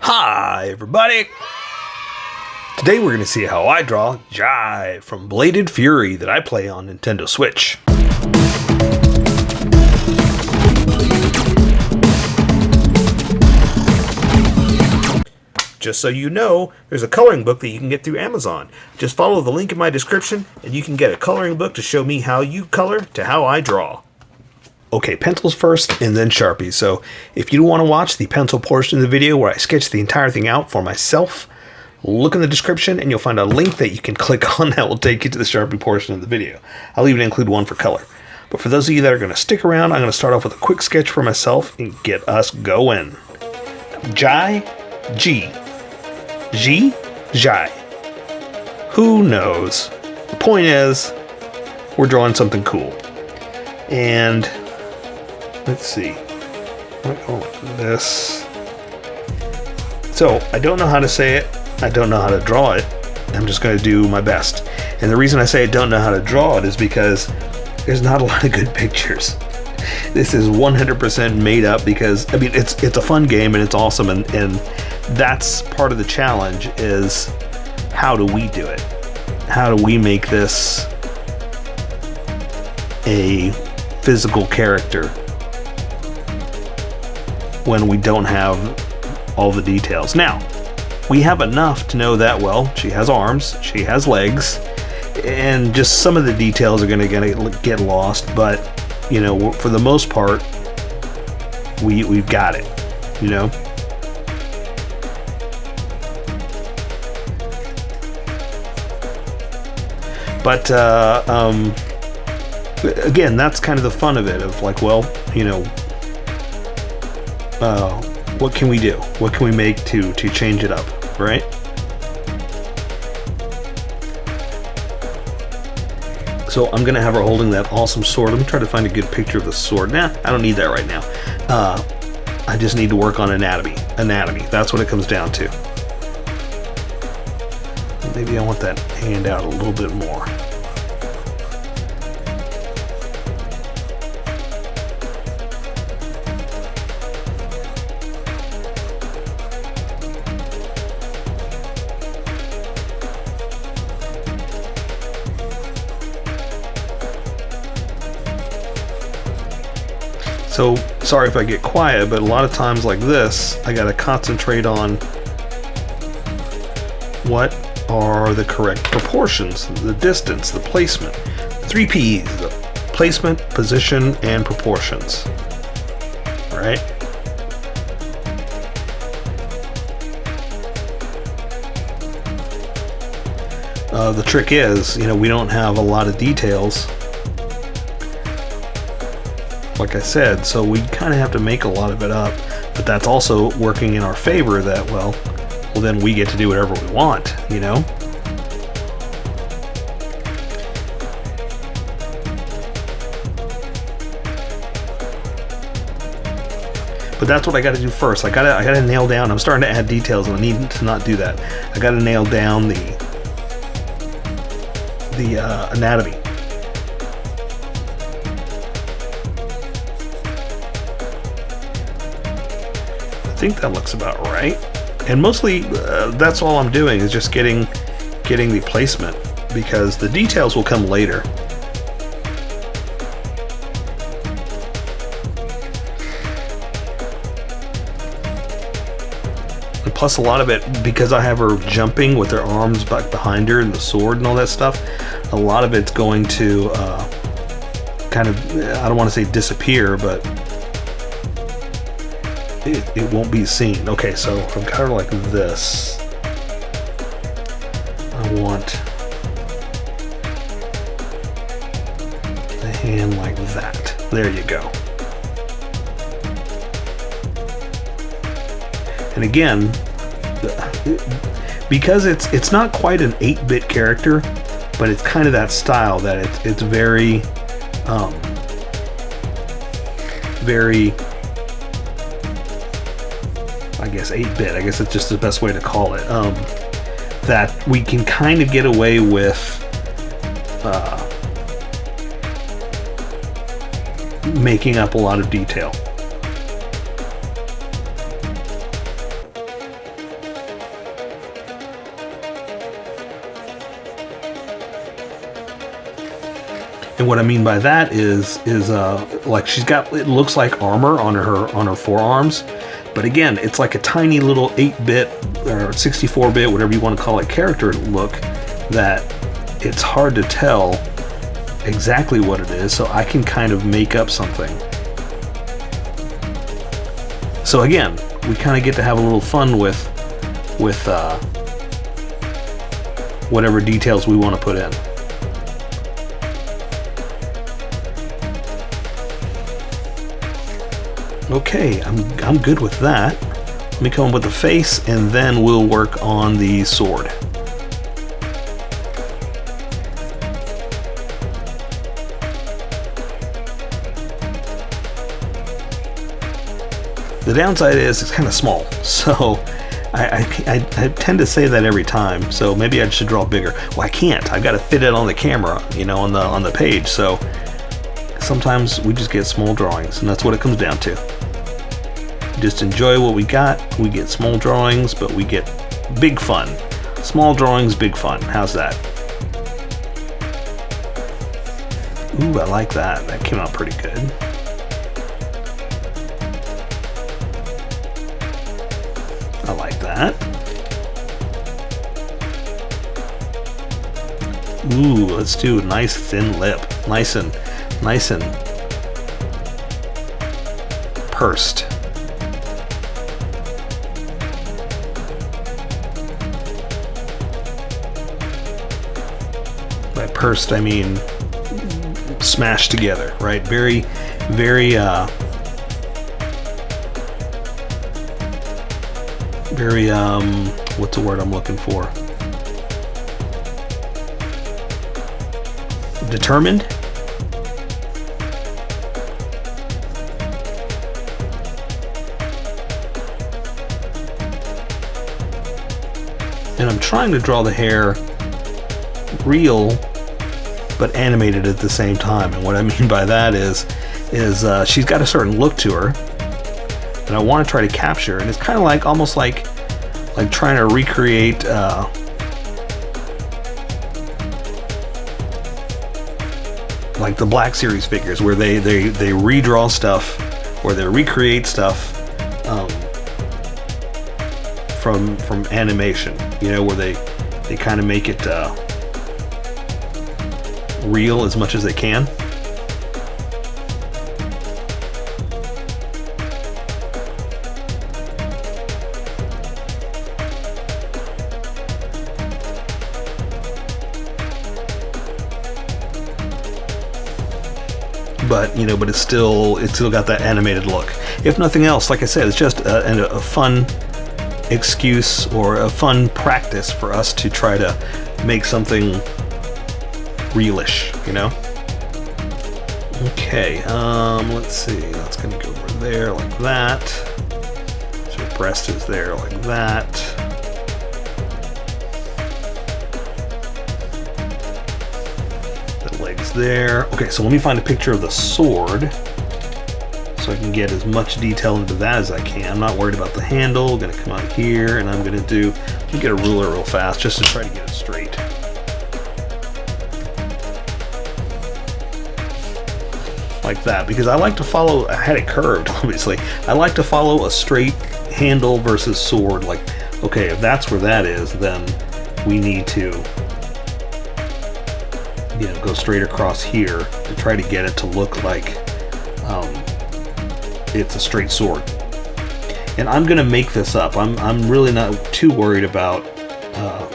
Hi everybody! Today we're going to see how I draw Jive from Bladed Fury that I play on Nintendo Switch. Just so you know, there's a coloring book that you can get through Amazon. Just follow the link in my description and you can get a coloring book to show me how you color to how I draw. Okay, pencils first and then Sharpies. So if you want to watch the pencil portion of the video where I sketch the entire thing out for myself, look in the description and you'll find a link that you can click on that will take you to the Sharpie portion of the video. I'll even include one for color. But for those of you that are going to stick around, I'm going to start off with a quick sketch for myself and get us going. Jai, G. G, Jai. Who knows? The point is, we're drawing something cool. And let's see. This. So, I don't know how to say it. I don't know how to draw it. I'm just going to do my best. And the reason I say I don't know how to draw it is because there's not a lot of good pictures. This is 100% made up because, I mean, it's a fun game and it's awesome. And that's part of the challenge is how do we do it? How do we make this a physical character when we don't have all the details? Now, we have enough to know that, well, she has arms, she has legs, and just some of the details are going to get lost, but, you know, for the most part, we've got it, you know? But, again, that's kind of the fun of it, of like, well, you know, what can we do? What can we make to change it up, right? So I'm going to have her holding that awesome sword. Let me try to find a good picture of the sword. Nah, I don't need that right now. I just need to work on anatomy. That's what it comes down to. Maybe I want that hand out a little bit more. So, sorry if I get quiet, but a lot of times like this, I gotta concentrate on what are the correct proportions, the distance, the placement. 3 P's, the placement, position, and proportions. Right? The trick is, you know, we don't have a lot of details, like I said, so we kind of have to make a lot of it up, but that's also working in our favor that, well, then we get to do whatever we want, you know? But that's what I got to do first. I gotta nail down. I'm starting to add details, and I need to not do that. I got to nail down the anatomy. I think that looks about right. And mostly that's all I'm doing is just getting the placement, because the details will come later. And plus a lot of it, because I have her jumping with her arms back behind her and the sword and all that stuff, a lot of it's going to kind of, I don't want to say disappear, but it won't be seen. Okay, so I've got her like this. I want the hand like that. There you go. And again, because it's not quite an 8-bit character, but it's kind of that style that it's very very, I guess 8-bit, I guess it's just the best way to call it, that we can kind of get away with making up a lot of detail. And what I mean by that is like she's got, it looks like armor on her forearms, but again, it's like a tiny little 8-bit or 64-bit, whatever you want to call it, character look that it's hard to tell exactly what it is, so I can kind of make up something. So again, we kind of get to have a little fun with whatever details we want to put in. Okay, I'm good with that. Let me come up with the face, and then we'll work on the sword. The downside is it's kind of small, so I tend to say that every time. So maybe I should draw bigger. Well, I can't. I've got to fit it on the camera, you know, on the page. So sometimes we just get small drawings, and that's what it comes down to. Just enjoy what we got. We get small drawings, but we get big fun. Small drawings, big fun. How's that? Ooh, I like that. That came out pretty good. I like that. Ooh, let's do a nice thin lip. Nice and pursed. By pursed, I mean smashed together, right? Very, what's the word I'm looking for? Determined? And I'm trying to draw the hair real but animated at the same time. And what I mean by that is she's got a certain look to her, and I want to try to capture. And it's kind of like almost like trying to recreate like the Black Series figures, where they redraw stuff or they recreate stuff from animation. You know, where they kind of make it real as much as they can. But you know, but it's still got that animated look. If nothing else, like I said, it's just a fun excuse or a fun practice for us to try to make something realish, you know. Okay, let's see. That's gonna go over there like that. So her breast is there like that. The legs there. Okay, so let me find a picture of the sword so I can get as much detail into that as I can. I'm not worried about the handle. I'm gonna come out here, and I'm gonna get a ruler real fast just to try to get it straight. Like that, because I like to follow, I had it curved obviously, I like to follow a straight handle versus sword. Like, okay, if that's where that is, then we need to, you know, go straight across here to try to get it to look like it's a straight sword. And I'm gonna make this up. I'm really not too worried about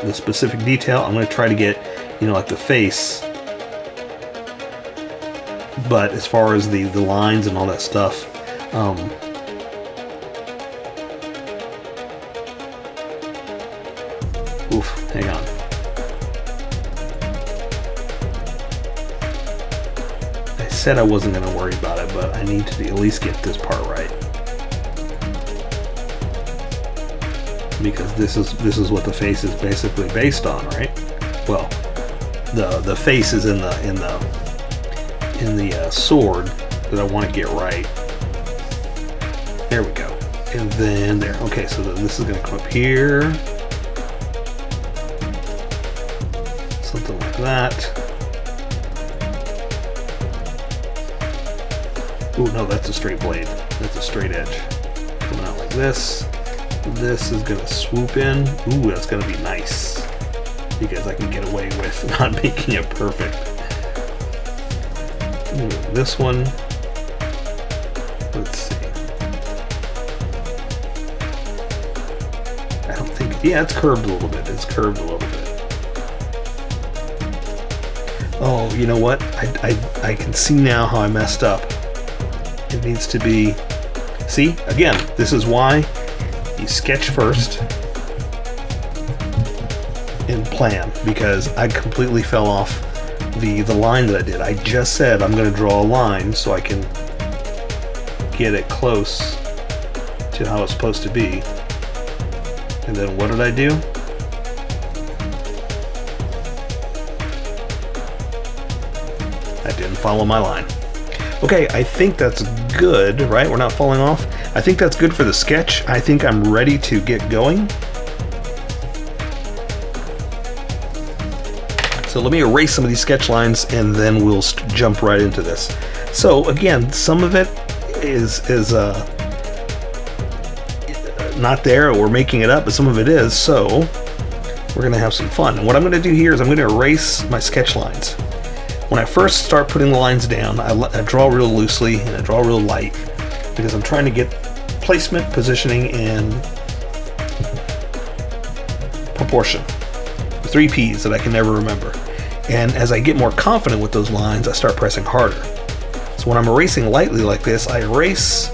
the specific detail. I'm gonna try to get, you know, like the face. But as far as the lines and all that stuff, oof, hang on. I said I wasn't going to worry about it, but I need to at least get this part right. Because this is what the face is basically based on, right? Well, the face is in the sword that I want to get right. There we go. And then there. Okay, so then this is going to come up here. Something like that. Oh no, that's a straight blade. That's a straight edge. Coming out like this. This is gonna swoop in. Ooh, that's gonna be nice. Because I can get away with not making it perfect. Ooh, this one. Let's see. I don't think, yeah, it's curved a little bit. It's curved a little bit. Oh, you know what? I can see now how I messed up. It needs to be, see, again, this is why you sketch first and plan, because I completely fell off the line that I did. I just said I'm going to draw a line so I can get it close to how it's supposed to be. And then what did I do? I didn't follow my line. Okay, I think that's good, right? We're not falling off. I think that's good for the sketch. I think I'm ready to get going. So let me erase some of these sketch lines and then we'll jump right into this. So again, some of it is not there, or we're making it up, but some of it is, so we're gonna have some fun. And what I'm gonna do here is I'm gonna erase my sketch lines. When I first start putting the lines down, I draw real loosely and I draw real light because I'm trying to get placement, positioning, and proportion. The 3 P's that I can never remember. And as I get more confident with those lines, I start pressing harder. So when I'm erasing lightly like this, I erase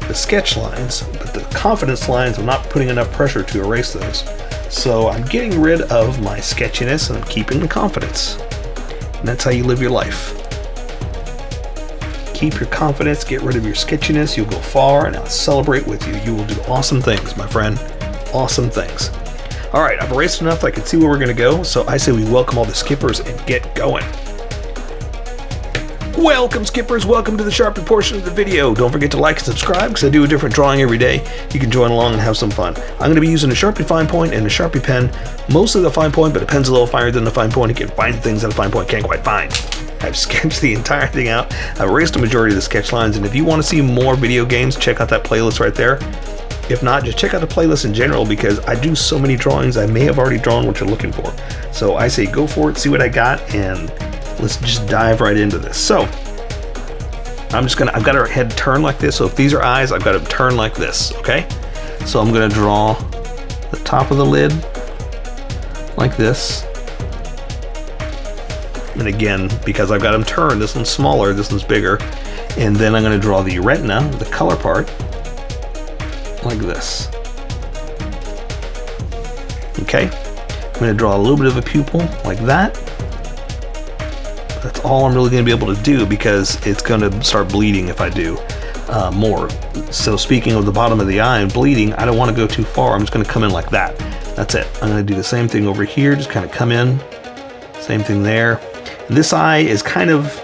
the sketch lines, but the confidence lines, I'm not putting enough pressure to erase those. So I'm getting rid of my sketchiness and I'm keeping the confidence. And that's how you live your life. Keep your confidence, get rid of your sketchiness, you'll go far, and I'll celebrate with you. You will do awesome things, my friend. Awesome things. All right, I've erased enough that I can see where we're gonna go, so I say we welcome all the skippers and get going. Welcome, skippers, welcome to the Sharpie portion of the video. Don't forget to like and subscribe because I do a different drawing every day. You can join along and have some fun. I'm going to be using a Sharpie fine point and a Sharpie pen, mostly the fine point, but a pen's a little finer than the fine point. You can find things that a fine point can't quite find. I've sketched the entire thing out. I've erased a majority of the sketch lines, and if you want to see more video games, check out that playlist right there. If not, just check out the playlist in general because I do so many drawings I may have already drawn what you're looking for. So I say go for it, see what I got, and let's just dive right into this. So I've got her head turned like this. So if these are eyes, I've got them turned like this, okay? So I'm gonna draw the top of the lid like this. And again, because I've got them turned, this one's smaller, this one's bigger. And then I'm gonna draw the retina, the color part, like this. Okay, I'm gonna draw a little bit of a pupil like that. That's all I'm really going to be able to do because it's going to start bleeding if I do more. So speaking of the bottom of the eye and bleeding, I don't want to go too far. I'm just going to come in like that. That's it. I'm going to do the same thing over here. Just kind of come in. Same thing there. And this eye is kind of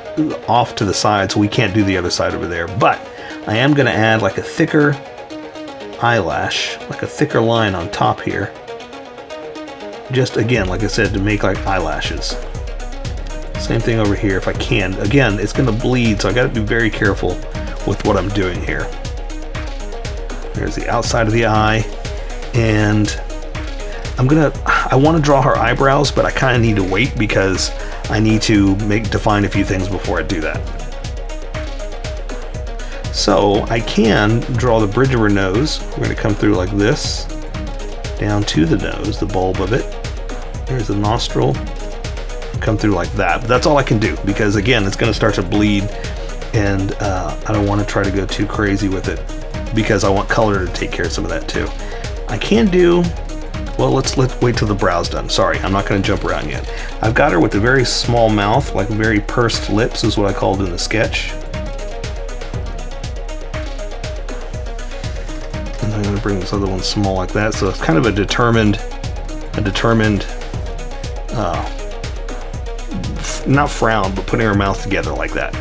off to the side, so we can't do the other side over there. But I am going to add like a thicker eyelash, like a thicker line on top here. Just again, like I said, to make like eyelashes. Same thing over here if I can. Again, it's going to bleed, so I got to be very careful with what I'm doing here. There's the outside of the eye, and I want to draw her eyebrows, but I kind of need to wait because I need to define a few things before I do that. So I can draw the bridge of her nose. We're going to come through like this, down to the nose, the bulb of it. There's the nostril. Come through like that. But that's all I can do because again, it's going to start to bleed, and I don't want to try to go too crazy with it because I want color to take care of some of that too. I can do, well, let's wait till the brow's done. Sorry, I'm not going to jump around yet. I've got her with a very small mouth, like very pursed lips is what I called in the sketch. And I'm going to bring this other one small like that, so it's kind of a determined not frown, but putting her mouth together like that.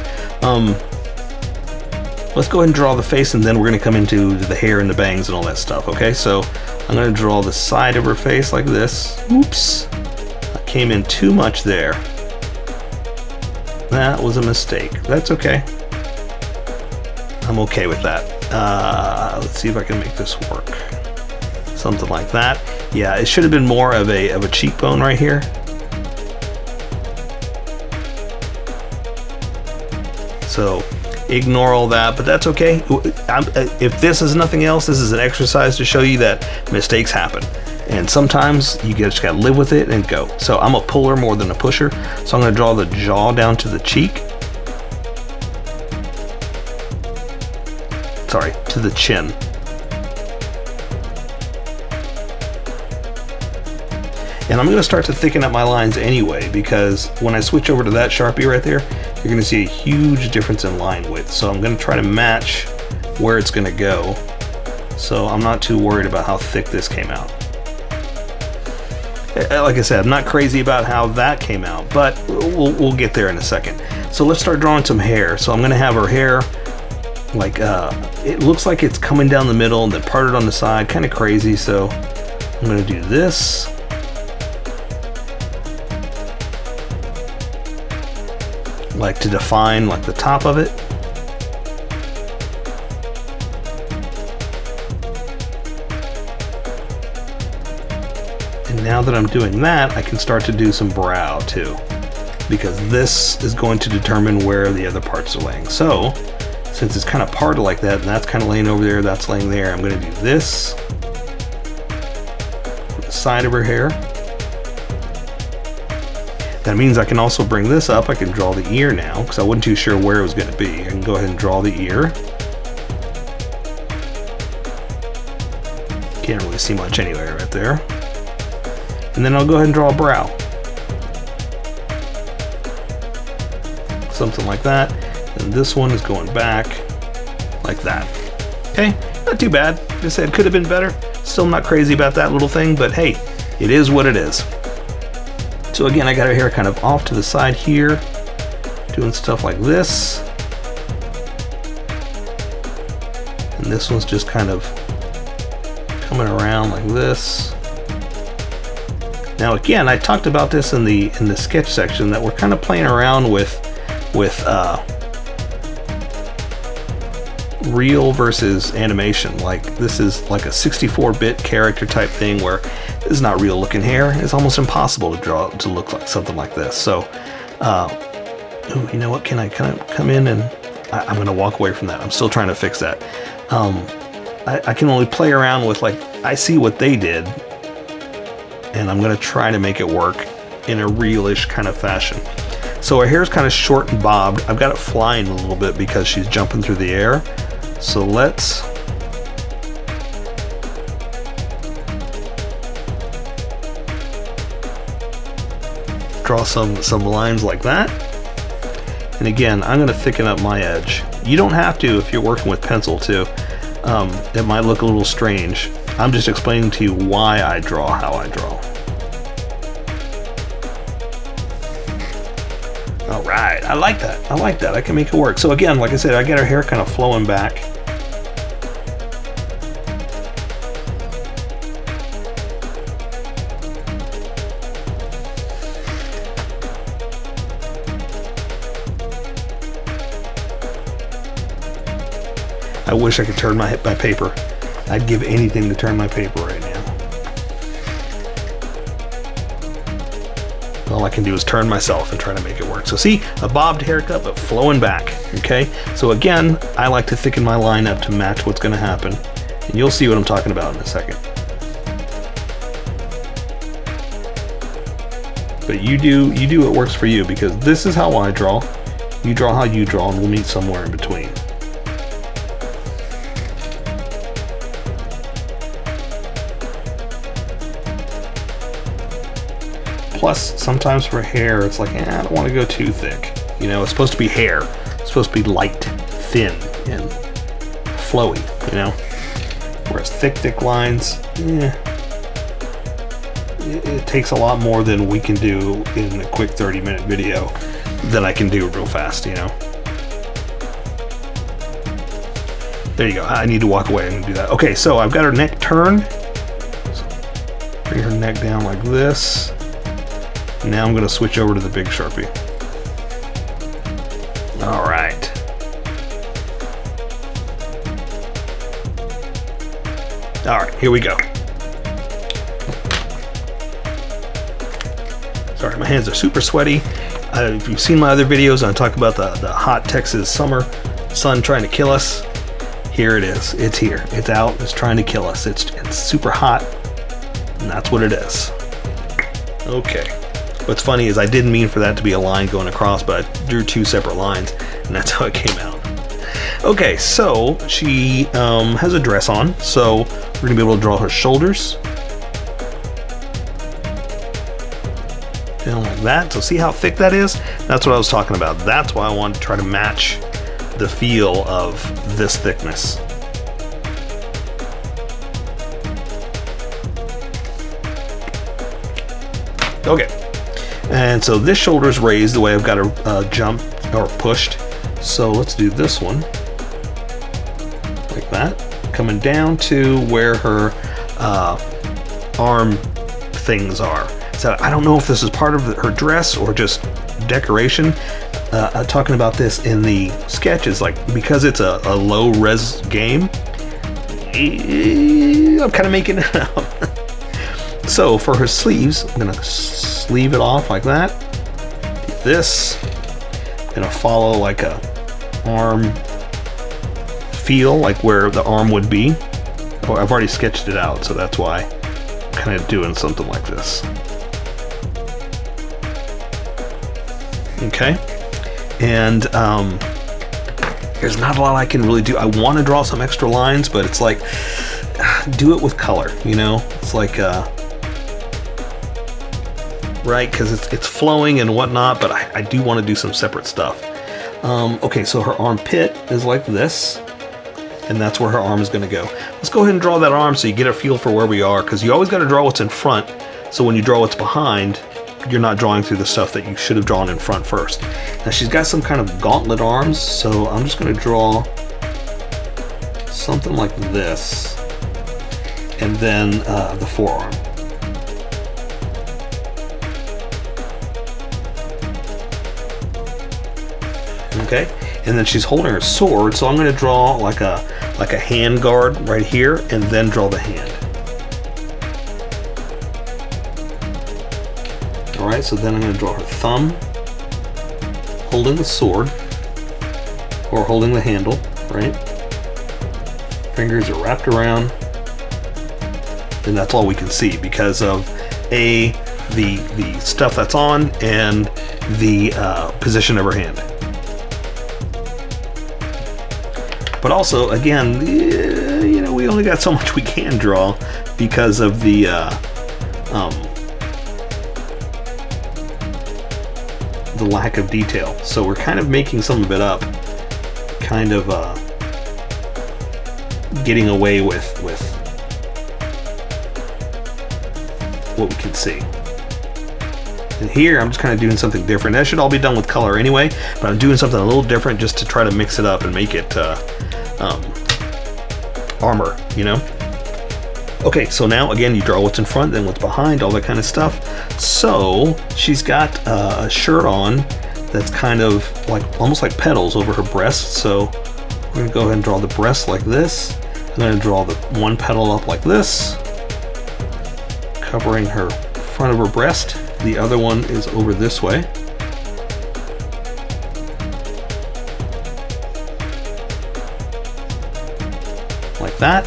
Let's go ahead and draw the face, and then we're going to come into the hair and the bangs and all that stuff, okay? So I'm going to draw the side of her face like this. Oops, I came in too much there. That was a mistake. That's okay. I'm okay with that. Let's see if I can make this work. Something like that. Yeah, it should have been more of a cheekbone right here. So ignore all that, but that's okay. If this is nothing else, this is an exercise to show you that mistakes happen. And sometimes you just gotta live with it and go. So I'm a puller more than a pusher. So I'm gonna draw the jaw down to the cheek. Sorry, to the chin. And I'm gonna start to thicken up my lines anyway, because when I switch over to that Sharpie right there, you're gonna see a huge difference in line width. So I'm gonna try to match where it's gonna go. So I'm not too worried about how thick this came out. Like I said, I'm not crazy about how that came out, but we'll get there in a second. So let's start drawing some hair. So I'm gonna have her hair like, it looks like it's coming down the middle and then parted on the side, kind of crazy. So I'm gonna do this. Like to define like the top of it. And now that I'm doing that, I can start to do some brow too, because this is going to determine where the other parts are laying. So since it's kind of parted like that, and that's kind of laying over there, that's laying there, I'm going to do this on the side of her hair. That means I can also bring this up. I can draw the ear now, because I wasn't too sure where it was going to be. I can go ahead and draw the ear. Can't really see much anyway right there. And then I'll go ahead and draw a brow. Something like that. And this one is going back like that. Okay, not too bad. Like I said, could have been better. Still not crazy about that little thing, but hey, it is what it is. So again, I got her hair kind of off to the side here, doing stuff like this. And this one's just kind of coming around like this. Now again, I talked about this in the sketch section, that we're kind of playing around with real versus animation. Like this is like a 64-bit character type thing where this is not real looking hair. It's almost impossible to draw to look like something like this. So, ooh, you know what? Can I come in and I'm gonna walk away from that. I'm still trying to fix that. I can only play around with, like, I see what they did, and I'm gonna try to make it work in a realish kind of fashion. So her hair's kind of short and bobbed. I've got it flying a little bit because she's jumping through the air. So let's draw some lines like that. And again, I'm gonna thicken up my edge. You don't have to if you're working with pencil too. It might look a little strange. I'm just explaining to you why I draw how I draw. All right, I like that. I like that. I can make it work. So again, like I said, I get her hair kind of flowing back. I wish I could turn my paper. I'd give anything to turn my paper right now. All I can do is turn myself and try to make it work. So see, a bobbed haircut, but flowing back, okay? So again, I like to thicken my line up to match what's gonna happen. And you'll see what I'm talking about in a second. But you do what works for you, because this is how I draw. You draw how you draw, and we'll meet somewhere in between. Plus, sometimes for hair, it's like, I don't want to go too thick. You know, it's supposed to be hair. It's supposed to be light, thin, and flowy, you know? Whereas thick lines, it takes a lot more than we can do in a quick 30-minute video than I can do real fast, you know? There you go. I need to walk away and do that. Okay, so I've got her neck turned. So bring her neck down like this. Now I'm going to switch over to the big Sharpie. All right. All right, here we go. Sorry, my hands are super sweaty. If you've seen my other videos, I talk about the hot Texas summer sun trying to kill us. Here it is. It's here. It's out. It's trying to kill us. It's super hot, and that's what it is. Okay. What's funny is I didn't mean for that to be a line going across, but I drew two separate lines, and that's how it came out. Okay, so she has a dress on, so we're gonna be able to draw her shoulders. Down like that. So see how thick that is? That's what I was talking about. That's why I wanted to try to match the feel of this thickness. Okay, and so this shoulder is raised the way I've got her jumped or pushed. So let's do this one like that, coming down to where her arm things are. So I don't know if this is part of her dress or just decoration. Talking about this in the sketches, like because it's a low res game, I'm kind of making it up. So for her sleeves, I'm gonna sleeve it off like that. Do this, gonna follow like a arm feel, like where the arm would be. Oh, I've already sketched it out, so that's why I'm kind of doing something like this. Okay, and there's not a lot I can really do. I want to draw some extra lines, but it's like, do it with color, you know? It's like, right, because it's flowing and whatnot, but I do want to do some separate stuff. Okay, so her armpit is like this, and that's where her arm is going to go. Let's go ahead and draw that arm so you get a feel for where we are, because you always got to draw what's in front, so when you draw what's behind, you're not drawing through the stuff that you should have drawn in front first. Now she's got some kind of gauntlet arms, so I'm just going to draw something like this, and then the forearm. Okay, and then she's holding her sword, so I'm going to draw like a hand guard right here, and then draw the hand. Alright, so then I'm going to draw her thumb holding the sword, or holding the handle, right? Fingers are wrapped around, and that's all we can see because of the stuff that's on and the position of her hand. But also, again, you know, we only got so much we can draw because of the lack of detail. So we're kind of making some of it up, kind of getting away with what we can see. And here I'm just kind of doing something different. That should all be done with color anyway, but I'm doing something a little different just to try to mix it up and make it armor, you know? Okay, so now again, you draw what's in front, then what's behind, all that kind of stuff. So she's got a shirt on that's kind of like almost like petals over her breast. So we're gonna go ahead and draw the breast like this. I'm gonna draw the one petal up like this, covering her front of her breast. The other one is over this way. Like that.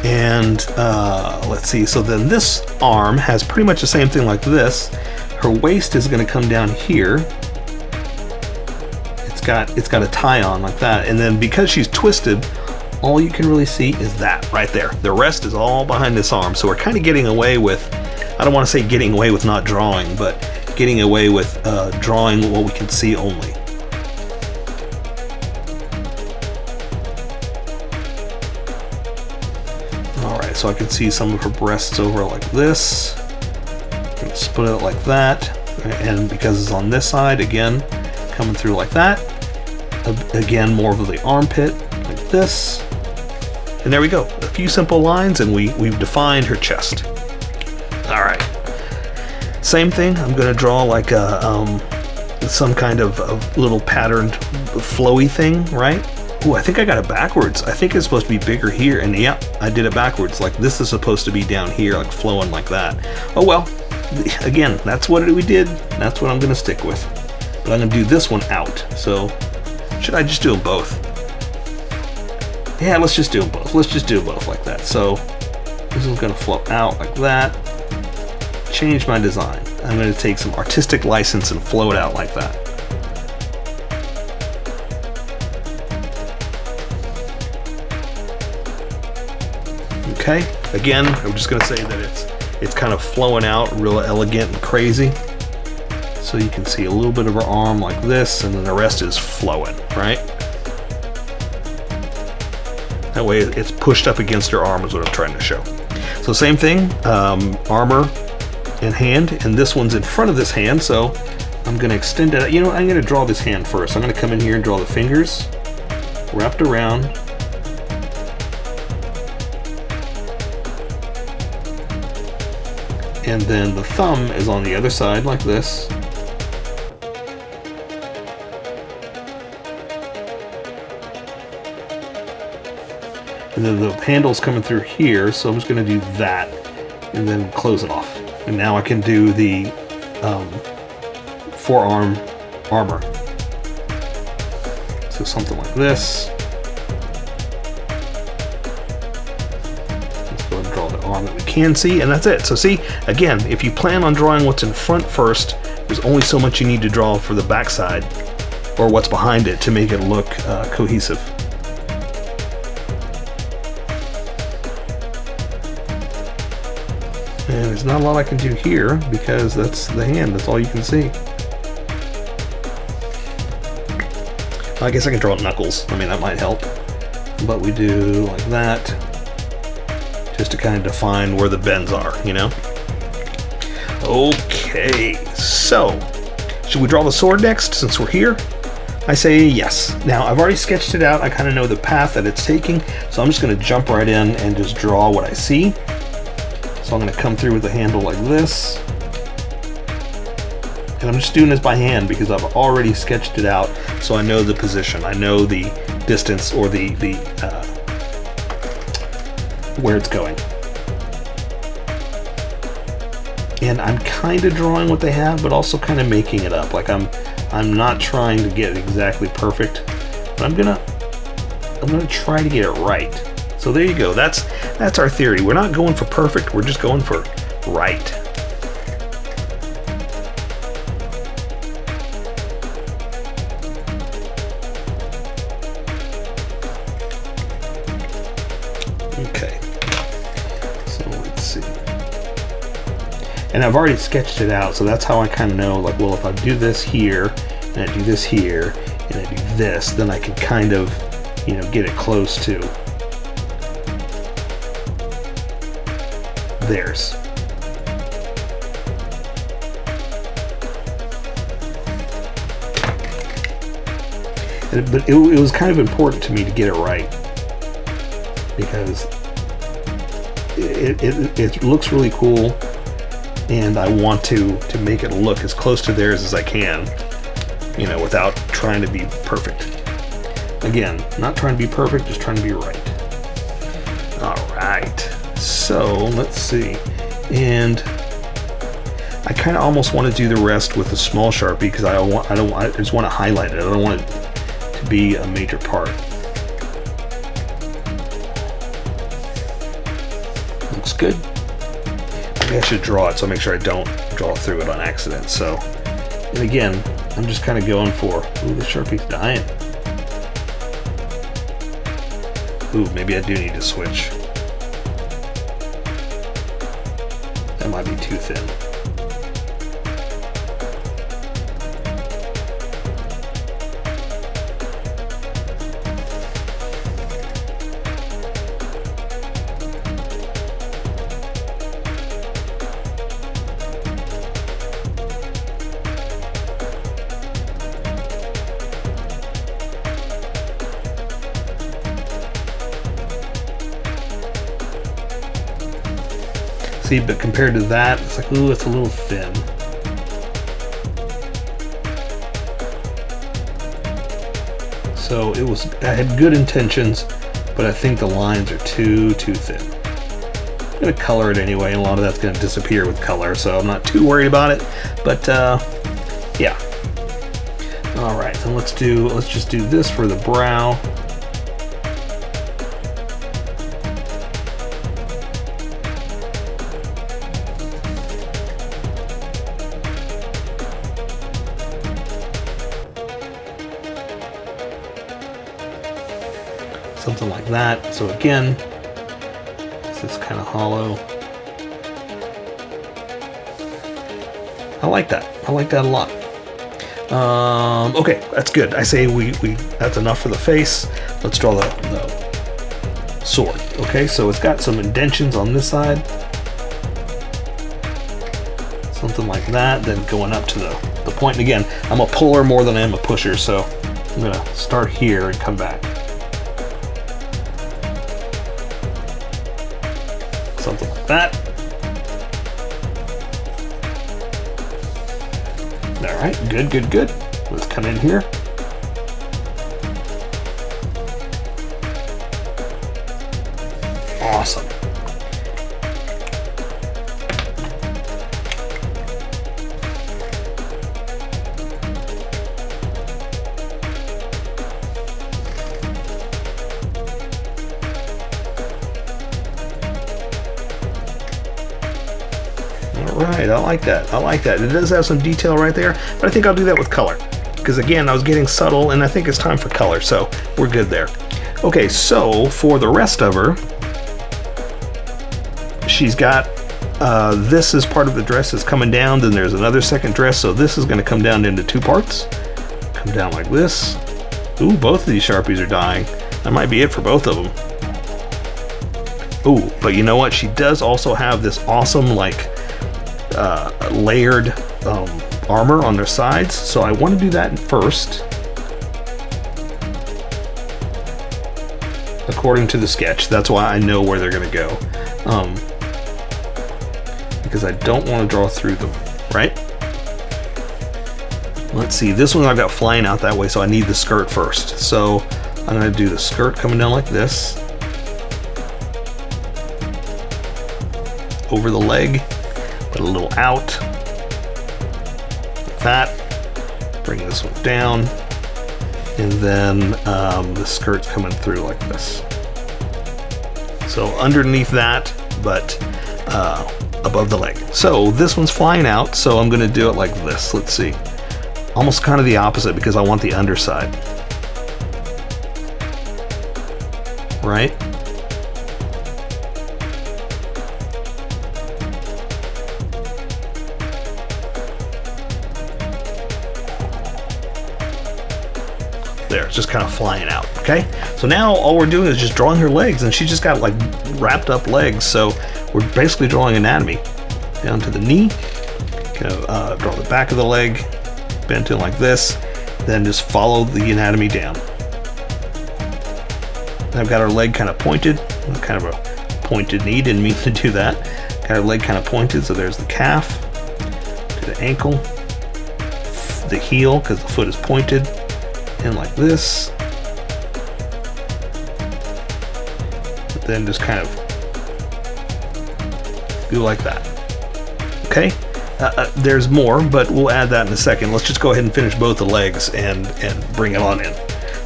And let's see, so then this arm has pretty much the same thing like this. Her waist is going to come down here. It's got a tie on like that, and then because she's twisted, all you can really see is that right there. The rest is all behind this arm. So we're kind of getting away with, I don't want to say getting away with not drawing, but getting away with drawing what we can see only. Alright, so I can see some of her breasts over like this. Split it like that. And because it's on this side, again, coming through like that. Again, more of the armpit, like this. And there we go. A few simple lines, and we've defined her chest. Alright. Same thing, I'm going to draw like a some kind of little patterned flowy thing, right? Ooh, I think I got it backwards. I think it's supposed to be bigger here, and yeah, I did it backwards. Like this is supposed to be down here, like flowing like that. Oh well, again, that's what we did. That's what I'm gonna stick with. But I'm gonna do this one out. So should I just do them both? Yeah, let's just do them both. Let's just do them both like that. So this is gonna flow out like that. Change my design. I'm gonna take some artistic license and flow it out like that. Okay, again, I'm just gonna say that it's kind of flowing out real elegant and crazy. So you can see a little bit of her arm like this, and then the rest is flowing, right? That way it's pushed up against her arm is what I'm trying to show. So same thing, armor and hand, and this one's in front of this hand, so I'm gonna extend it. You know what, I'm gonna draw this hand first. I'm gonna come in here and draw the fingers wrapped around. And then the thumb is on the other side like this. And then the handle's coming through here, so I'm just going to do that and then close it off. And now I can do the forearm armor. So something like this. Let's go ahead and draw the arm that we can see, and that's it. So see, again, if you plan on drawing what's in front first, there's only so much you need to draw for the back side or what's behind it to make it look cohesive. And there's not a lot I can do here because that's the hand, that's all you can see. I guess I can draw knuckles, I mean that might help. But we do like that, just to kind of define where the bends are, you know? Okay, so, should we draw the sword next since we're here? I say yes. Now, I've already sketched it out, I kind of know the path that it's taking, so I'm just going to jump right in and just draw what I see. So I'm going to come through with the handle like this. And I'm just doing this by hand because I've already sketched it out, so I know the position, I know the distance or the where it's going. And I'm kind of drawing what they have, but also kind of making it up. Like I'm not trying to get it exactly perfect, but I'm gonna try to get it right. So there you go. That's our theory. We're not going for perfect. We're just going for right. Okay. So let's see. And I've already sketched it out, so that's how I kind of know, like, well, if I do this here, and I do this here, and I do this, then I can kind of, you know, get it close to theirs. But it was kind of important to me to get it right, because it looks really cool, and I want to make it look as close to theirs as I can, you know, without trying to be perfect. Again, not trying to be perfect, just trying to be right. All right. So let's see, and I kind of almost want to do the rest with a small Sharpie because I just want to highlight it. I don't want it to be a major part. Looks good. Maybe I should draw it so I make sure I don't draw through it on accident. So, and again, I'm just kind of going for, ooh, the Sharpie's dying. Ooh, maybe I do need to switch. That might be too thin. See, but compared to that, it's like, ooh, it's a little thin. So I had good intentions, but I think the lines are too thin. I'm gonna color it anyway, and a lot of that's gonna disappear with color, so I'm not too worried about it. But yeah. All right, so let's just do this for the brow. Something like that. So again, this is kind of hollow. I like that. I like that a lot. Okay, that's good. I say that's enough for the face. Let's draw the sword. Okay, so it's got some indentions on this side. Something like that. Then going up to the point. And again, I'm a puller more than I am a pusher, so I'm gonna start here and come back. Something like that. All right, good, good, good. Let's come in here. Awesome. Alright, I like that. I like that. It does have some detail right there, but I think I'll do that with color. Because again, I was getting subtle, and I think it's time for color, so we're good there. Okay, so for the rest of her, she's got this is part of the dress is coming down, then there's another second dress, so this is going to come down into two parts. Come down like this. Ooh, both of these Sharpies are dying. That might be it for both of them. Ooh, but you know what? She does also have this awesome, like, layered armor on their sides, so I want to do that first, according to the sketch. That's why I know where they're going to go, because I don't want to draw through them, right? Let's see, this one I've got flying out that way, so I need the skirt first. So I'm going to do the skirt coming down like this, over the leg, put a little out, like that, bring this one down, and then the skirt's coming through like this. So underneath that, but above the leg. So this one's flying out, so I'm going to do it like this. Let's see. Almost kind of the opposite, because I want the underside. Right? There, it's just kind of flying out. Okay, so now all we're doing is just drawing her legs, and she just got like wrapped up legs, so we're basically drawing anatomy. Down to the knee, draw the back of the leg, bent in like this, then just follow the anatomy down. And I've got our leg kind of pointed. It's kind of a pointed knee, didn't mean to do that. Got our leg kind of pointed, so there's the calf, to the ankle, the heel, because the foot is pointed, and like this. But then just kind of do like that. Okay? There's more, but we'll add that in a second. Let's just go ahead and finish both the legs and bring it on in.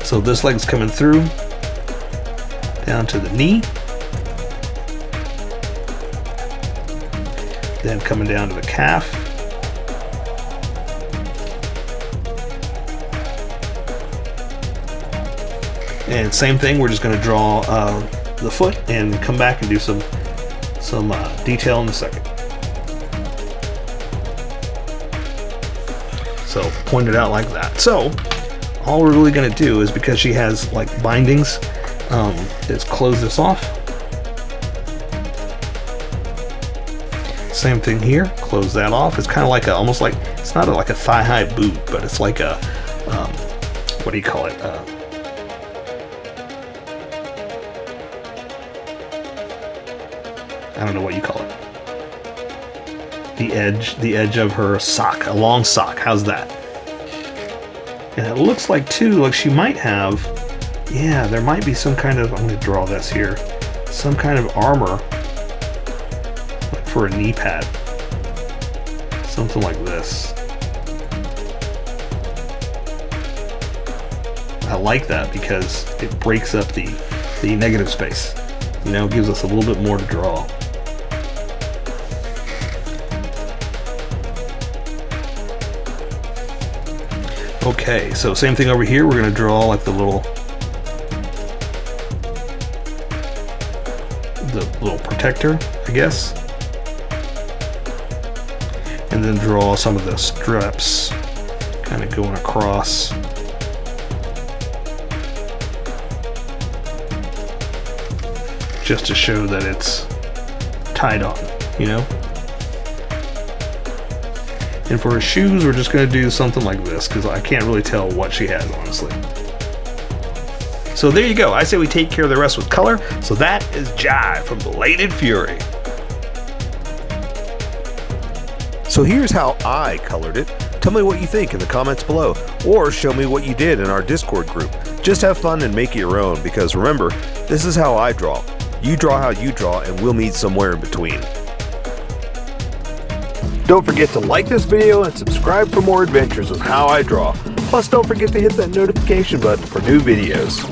So this leg's coming through, down to the knee, then coming down to the calf, and same thing, we're just going to draw the foot and come back and do some detail in a second. So point it out like that. So all we're really going to do is, because she has like bindings, is close this off. Same thing here, close that off. It's kind of like almost like, it's not like a thigh-high boot, but it's like a what do you call it? I don't know what you call it. The edge of her sock, a long sock. How's that? And it looks like too, like she might have, yeah, there might be some kind of, I'm going to draw this here, some kind of armor, like for a knee pad. Something like this. I like that because it breaks up the negative space. You know, gives us a little bit more to draw. Okay, so same thing over here. We're going to draw like the little protector, I guess. And then draw some of the straps kind of going across. Just to show that it's tied on, you know? And for her shoes, we're just going to do something like this because I can't really tell what she has, honestly. So there you go. I say we take care of the rest with color. So that is Jive from Bladed Fury. So here's how I colored it. Tell me what you think in the comments below, or show me what you did in our Discord group. Just have fun and make it your own, because remember, this is how I draw. You draw how you draw, and we'll meet somewhere in between. Don't forget to like this video and subscribe for more adventures of How I Draw. Plus, don't forget to hit that notification button for new videos.